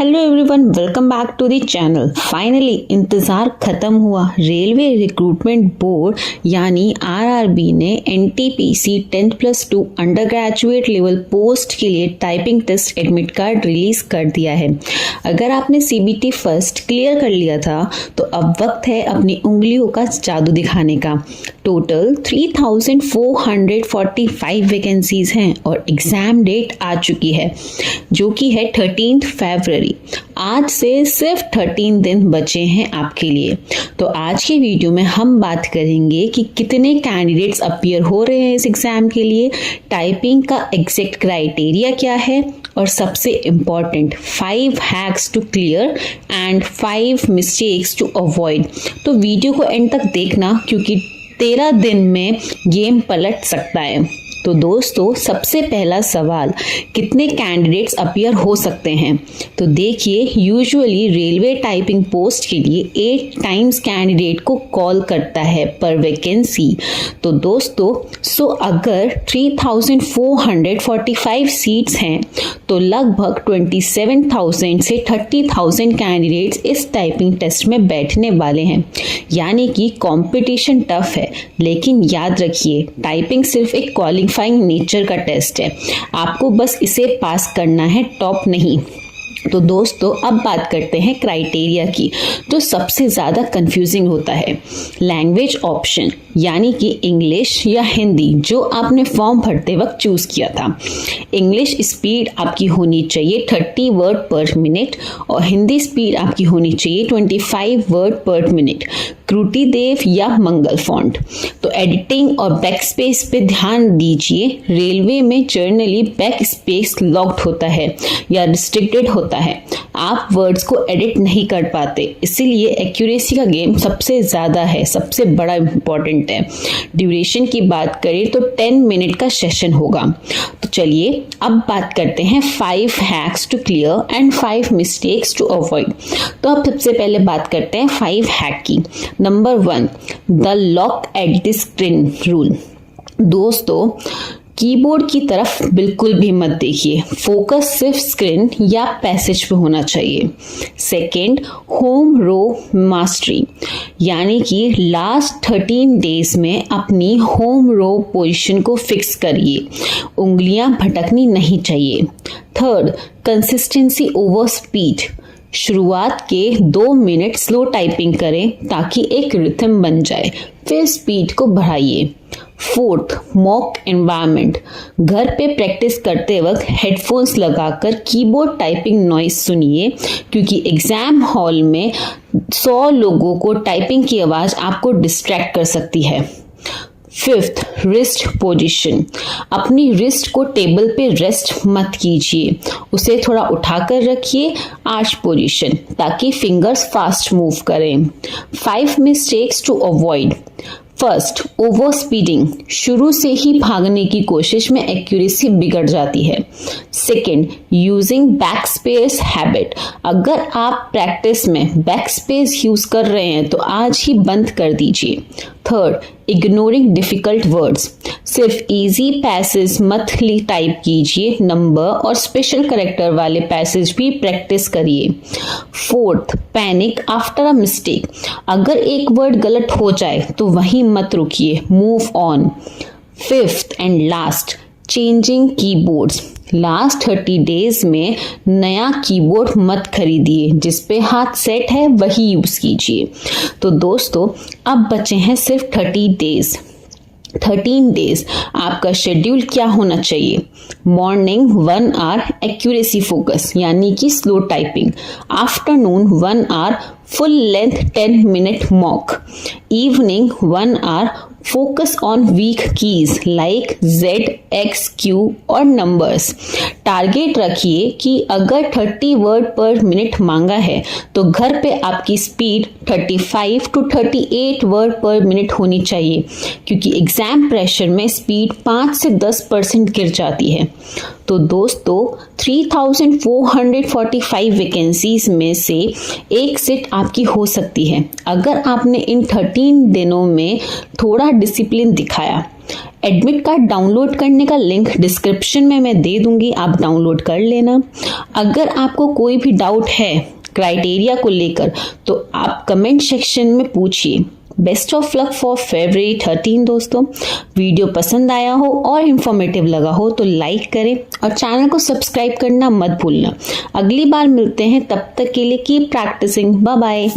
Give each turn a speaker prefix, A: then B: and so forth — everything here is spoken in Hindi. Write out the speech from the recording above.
A: Hello everyone, welcome back to the channel. Finally इंतज़ार ख़त्म हुआ। रेलवे रिक्रूटमेंट बोर्ड यानी आरआरबी ने NTPC 10+2 under graduate level post के लिए typing test admit card release कर दिया है। अगर आपने सीबीटी फर्स्ट क्लियर कर लिया था तो अब वक्त है अपनी उंगलियों का जादू दिखाने का। टोटल 3445 वैकेंसीज हैं और एग्ज़ाम डेट आ चुकी है जो कि है 13 फरवरी। आज से सिर्फ 13 दिन बचे हैं आपके लिए। तो आज के वीडियो में हम बात करेंगे कि कितने कैंडिडेट्स अपीयर हो रहे हैं इस एग्ज़ाम के लिए, टाइपिंग का एग्जैक्ट क्राइटेरिया क्या है और सबसे important 5 hacks to clear and 5 mistakes to avoid. तो वीडियो को एंड तक देखना क्योंकि 13 दिन में गेम पलट सकता है। तो दोस्तों, सबसे पहला सवाल, कितने कैंडिडेट्स अपीयर हो सकते हैं? तो देखिए, यूजुअली रेलवे टाइपिंग पोस्ट के लिए 8 टाइम्स कैंडिडेट को कॉल करता है पर वैकेंसी। तो दोस्तों, अगर 3445 सीट्स हैं तो लगभग 27,000 से 30,000 कैंडिडेट्स इस टाइपिंग टेस्ट में बैठने वाले हैं। यानी कि कंपटीशन टफ है, लेकिन याद रखिए टाइपिंग सिर्फ एक क्वालिफाइंग नेचर का टेस्ट है। आपको बस इसे पास करना है, टॉप नहीं। तो दोस्तों, अब बात करते हैं क्राइटेरिया की, जो सबसे ज़्यादा कंफ्यूजिंग होता है। लैंग्वेज ऑप्शन यानी कि इंग्लिश या हिंदी, जो आपने फॉर्म भरते वक्त चूज़ किया था। इंग्लिश स्पीड आपकी होनी चाहिए 30 वर्ड पर मिनट और हिंदी स्पीड आपकी होनी चाहिए 25 वर्ड पर मिनट। क्रूटी देव या मंगल फॉन्ट। तो एडिटिंग और बैक स्पेस पे ध्यान दीजिए। रेलवे में जर्नली बैक स्पेस लॉक्ड होता है या रिस्ट्रिक्टेड होता है, आप वर्ड्स को एडिट नहीं कर पाते, इसीलिए एक्यूरेसी का गेम सबसे ज़्यादा है, सबसे बड़ा इम्पॉर्टेंट है। ड्यूरेशन की बात करें तो 10 मिनट का सेशन होगा। तो चलिए अब बात करते हैं 5 hacks to clear and 5 mistakes to avoid. तो अब सबसे पहले बात करते हैं 5 हैक की। Number 1, the lock at the screen rule. दोस्तों, कीबोर्ड की तरफ बिल्कुल भी मत देखिए, फोकस सिर्फ स्क्रीन या पैसेज पे होना चाहिए। सेकंड, होम रो मास्टरी, यानी कि लास्ट 13 डेज में अपनी होम रो पोजीशन को फिक्स करिए, उंगलियां भटकनी नहीं चाहिए। थर्ड, कंसिस्टेंसी ओवर स्पीड, शुरुआत के 2 मिनट स्लो टाइपिंग करें ताकि एक रिथम बन जाए, फिर स्पीड को बढ़ाइए। फोर्थ, मॉक एनवायरनमेंट, घर पे प्रैक्टिस करते वक्त हेडफोन्स लगाकर कीबोर्ड टाइपिंग नॉइज सुनिए, क्योंकि एग्जाम हॉल में 100 लोगों को टाइपिंग की आवाज़ आपको डिस्ट्रैक्ट कर सकती है। फिफ्थ, रिस्ट पोजीशन, अपनी रिस्ट को टेबल पे रेस्ट मत कीजिए, उसे थोड़ा उठाकर रखिए, आर्च पोजीशन, ताकि फिंगर्स फास्ट मूव करें। 5 mistakes to avoid. First, over speeding, शुरू से ही भागने की कोशिश में एक्यूरेसी बिगड़ जाती है। Second, using back space habit, अगर आप प्रैक्टिस में बैक स्पेस यूज कर रहे हैं तो आज ही बंद कर दीजिए। थर्ड, इग्नोरिंग डिफिकल्ट वर्ड्स, सिर्फ इजी पैसेज मत टाइप कीजिए, नंबर और स्पेशल कैरेक्टर वाले पैसेज भी प्रैक्टिस करिए। Fourth, panic after a mistake, अगर एक वर्ड गलत हो जाए तो वहीं मत रुकिए, move on. Fifth and last, changing keyboards, last 30 days में नया कीबोर्ड मत खरीदिए, जिस पे हाथ सेट है वही यूज कीजिए। तो दोस्तों, अब बचे हैं सिर्फ 13 डेज। आपका शेड्यूल क्या होना चाहिए? मॉर्निंग 1 आवर एक्यूरेसी फोकस यानी कि slow typing, afternoon 1 hour full length 10 minute mock, evening 1 hour focus on weak keys like Z, X, Q और नंबर्स। टारगेट रखिए कि अगर 30 वर्ड पर मिनट मांगा है तो घर पे आपकी स्पीड 35 to 38 वर्ड पर मिनट होनी चाहिए, क्योंकि एग्जाम प्रेशर में स्पीड 5 से 10% गिर जाती है। तो दोस्तों, 3445 वैकेंसीज में से एक सीट आपकी हो सकती है अगर आपने इन 13 दिनों में थोड़ा डिसिप्लिन दिखाया। एडमिट कार्ड डाउनलोड करने का लिंक डिस्क्रिप्शन में मैं दे दूंगी, आप डाउनलोड कर लेना। अगर आपको कोई भी डाउट है क्राइटेरिया को लेकर तो आप कमेंट सेक्शन में पूछिए। Best of luck for February 13 दोस्तों। वीडियो पसंद आया हो और इंफॉर्मेटिव लगा हो तो लाइक करें और चैनल को सब्सक्राइब करना मत भूलना। अगली बार मिलते हैं, तब तक के लिए कीप प्रैक्टिसिंग। Bye bye.